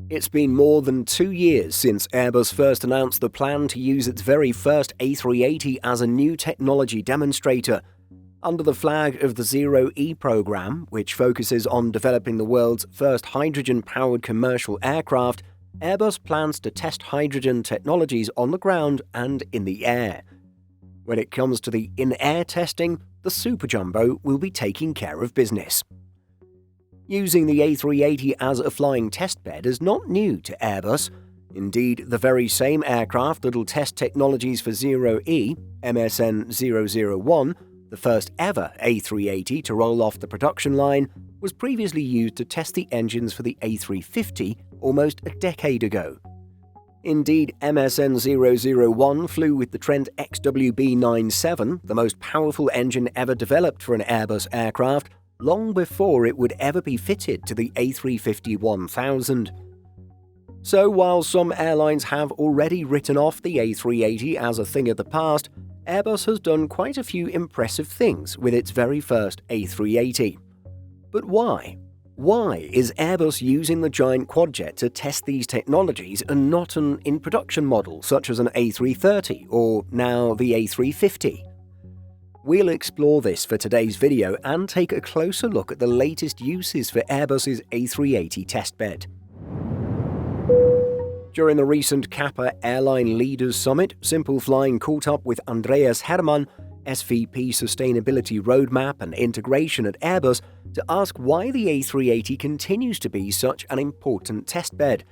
It's been more than 2 years since Airbus first announced the plan to use its very first A380 as a new technology demonstrator. Under the flag of the Zero E program, which focuses on developing the world's first hydrogen-powered commercial aircraft, Airbus plans to test hydrogen technologies on the ground and in the air. When it comes to the in-air testing, the Super Jumbo will be taking care of business. Using the A380 as a flying testbed is not new to Airbus. Indeed, the very same aircraft that'll test technologies for Zero E, MSN 001, the first ever A380 to roll off the production line, was previously used to test the engines for the A350 almost a decade ago. Indeed, MSN 001 flew with the Trent XWB-97, the most powerful engine ever developed for an Airbus aircraft, long before it would ever be fitted to the A350-1000. So while some airlines have already written off the A380 as a thing of the past, Airbus has done quite a few impressive things with its very first A380. But why? Why is Airbus using the giant quadjet to test these technologies and not an in-production model such as an A330 or now the A350? We'll explore this for today's video and take a closer look at the latest uses for Airbus's A380 testbed. During the recent Kappa Airline Leaders Summit, Simple Flying caught up with Andreas Hermann, SVP Sustainability Roadmap and Integration at Airbus, to ask why the A380 continues to be such an important testbed.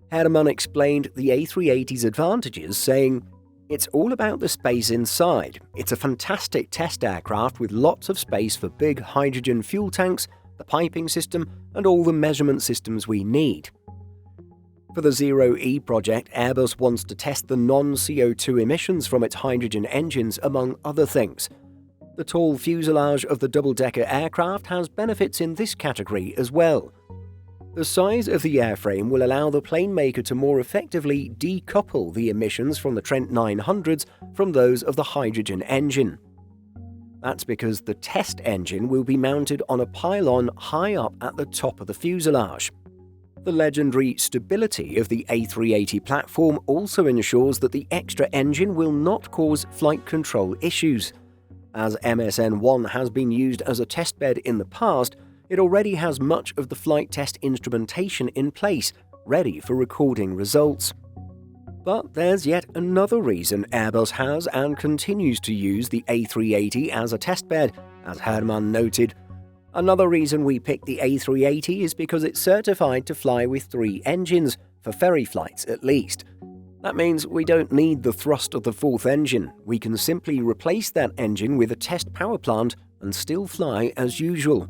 Hermann explained the A380's advantages, saying, "It's all about the space inside. It's a fantastic test aircraft with lots of space for big hydrogen fuel tanks, the piping system, and all the measurement systems we need." For the Zero E project, Airbus wants to test the non-CO2 emissions from its hydrogen engines, among other things. The tall fuselage of the double-decker aircraft has benefits in this category as well. The size of the airframe will allow the plane maker to more effectively decouple the emissions from the Trent 900s from those of the hydrogen engine. That's because the test engine will be mounted on a pylon high up at the top of the fuselage. The legendary stability of the A380 platform also ensures that the extra engine will not cause flight control issues. As MSN-1 has been used as a testbed in the past, it already has much of the flight test instrumentation in place, ready for recording results. But there's yet another reason Airbus has and continues to use the A380 as a testbed, as Hermann noted. Another reason we picked the A380 is because it's certified to fly with 3 engines, for ferry flights at least. That means we don't need the thrust of the 4th engine. We can simply replace that engine with a test power plant and still fly as usual.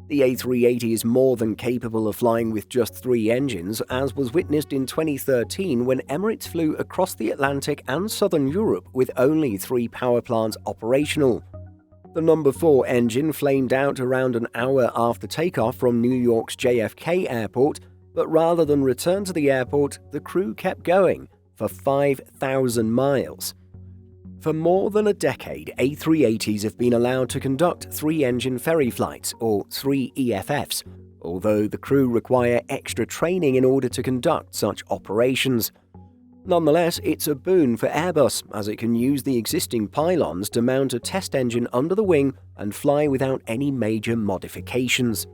The A380 is more than capable of flying with just 3 engines, as was witnessed in 2013 when Emirates flew across the Atlantic and southern Europe with only 3 power plants operational. The number 4 engine flamed out around an hour after takeoff from New York's JFK airport, but rather than return to the airport, the crew kept going for 5,000 miles. For more than a decade, A380s have been allowed to conduct 3-engine ferry flights, or 3 EFFs, although the crew require extra training in order to conduct such operations. Nonetheless, it's a boon for Airbus, as it can use the existing pylons to mount a test engine under the wing and fly without any major modifications.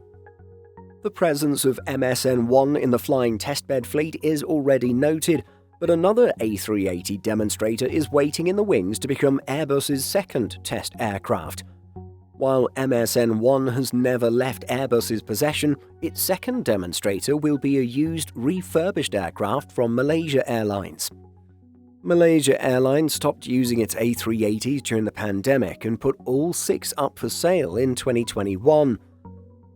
The presence of MSN-1 in the flying testbed fleet is already noted, but another A380 demonstrator is waiting in the wings to become Airbus's second test aircraft. While MSN-1 has never left Airbus's possession, its second demonstrator will be a used, refurbished aircraft from Malaysia Airlines. Malaysia Airlines stopped using its A380s during the pandemic and put all 6 up for sale in 2021.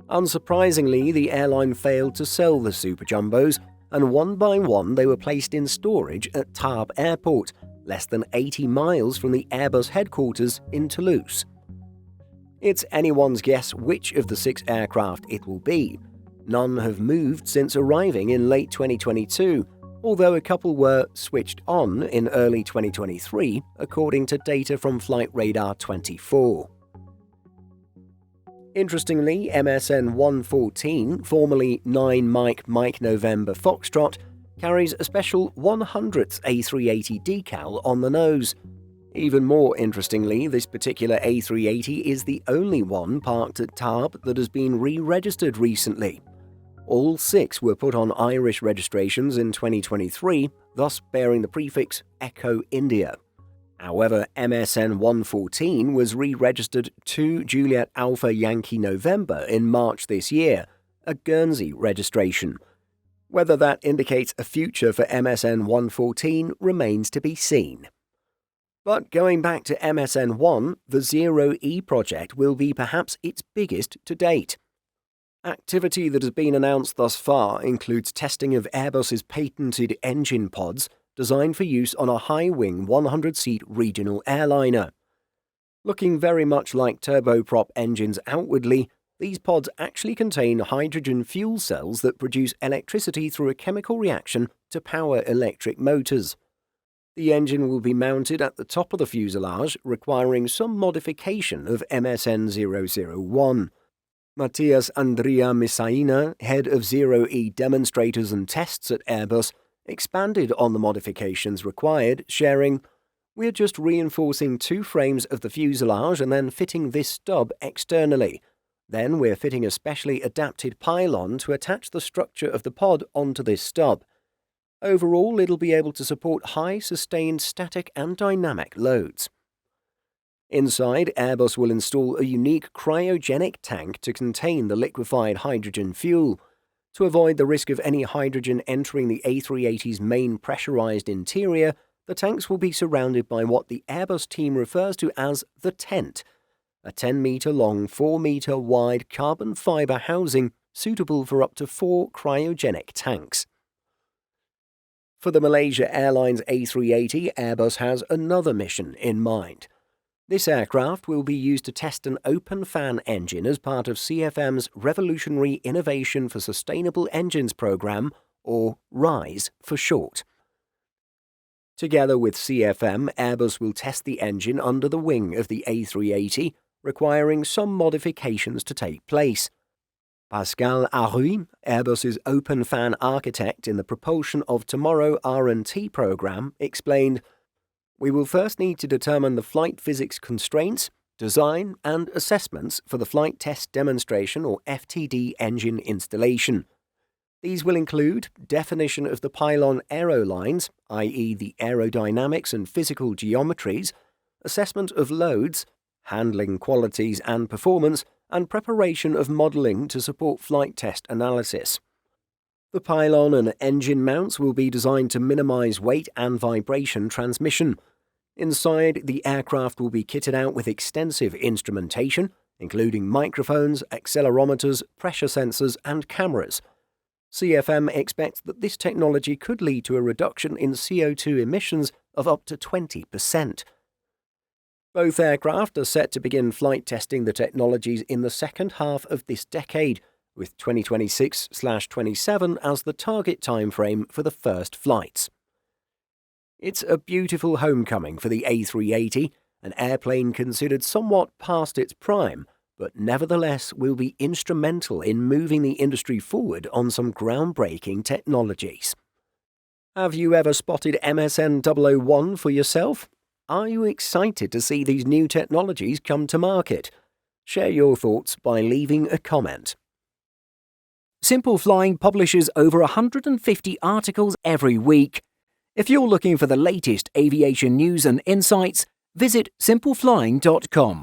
Unsurprisingly, the airline failed to sell the Super Jumbos, and one by one they were placed in storage at Tarbes Airport, less than 80 miles from the Airbus headquarters in Toulouse. It's anyone's guess which of the 6 aircraft it will be. None have moved since arriving in late 2022, although a couple were switched on in early 2023, according to data from Flight Radar 24. Interestingly, MSN 114, formerly 9 Mike November Foxtrot, carries a special 100th A380 decal on the nose. Even more interestingly, this particular A380 is the only one parked at Tarbes that has been re-registered recently. All 6 were put on Irish registrations in 2023, thus bearing the prefix Echo India. However, MSN 114 was re-registered to Juliet Alpha Yankee November in March this year, a Guernsey registration. Whether that indicates a future for MSN 114 remains to be seen. But going back to MSN 1, the Zero E project will be perhaps its biggest to date. Activity that has been announced thus far includes testing of Airbus's patented engine pods designed for use on a high-wing 100-seat regional airliner. Looking very much like turboprop engines outwardly, these pods actually contain hydrogen fuel cells that produce electricity through a chemical reaction to power electric motors. The engine will be mounted at the top of the fuselage, requiring some modification of MSN 001. Matthias Andrea Misaina, head of Zero E demonstrators and tests at Airbus, expanded on the modifications required, sharing, "We're just reinforcing 2 frames of the fuselage and then fitting this stub externally. Then we're fitting a specially adapted pylon to attach the structure of the pod onto this stub. Overall, it'll be able to support high sustained static and dynamic loads." Inside, Airbus will install a unique cryogenic tank to contain the liquefied hydrogen fuel. To avoid the risk of any hydrogen entering the A380's main pressurized interior, the tanks will be surrounded by what the Airbus team refers to as the tent, a 10-meter-long, 4-meter-wide carbon fiber housing suitable for up to 4 cryogenic tanks. For the Malaysia Airlines A380, Airbus has another mission in mind. This aircraft will be used to test an open-fan engine as part of CFM's Revolutionary Innovation for Sustainable Engines program, or RISE for short. Together with CFM, Airbus will test the engine under the wing of the A380, requiring some modifications to take place. Pascal Aruy, Airbus's open-fan architect in the Propulsion of Tomorrow R&T program, explained, "We will first need to determine the flight physics constraints, design, and assessments for the flight test demonstration or FTD engine installation. These will include definition of the pylon aerolines, i.e. the aerodynamics and physical geometries, assessment of loads, handling qualities and performance, and preparation of modelling to support flight test analysis. The pylon and engine mounts will be designed to minimize weight and vibration transmission. Inside, the aircraft will be kitted out with extensive instrumentation, including microphones, accelerometers, pressure sensors, and cameras. CFM expects that this technology could lead to a reduction in CO2 emissions of up to 20%. Both aircraft are set to begin flight testing the technologies in the second half of this decade, with 2026/27 as the target timeframe for the first flights. It's a beautiful homecoming for the A380, an airplane considered somewhat past its prime, but nevertheless will be instrumental in moving the industry forward on some groundbreaking technologies. Have you ever spotted MSN 001 for yourself? Are you excited to see these new technologies come to market? Share your thoughts by leaving a comment. Simple Flying publishes over 150 articles every week. If you're looking for the latest aviation news and insights, visit simpleflying.com.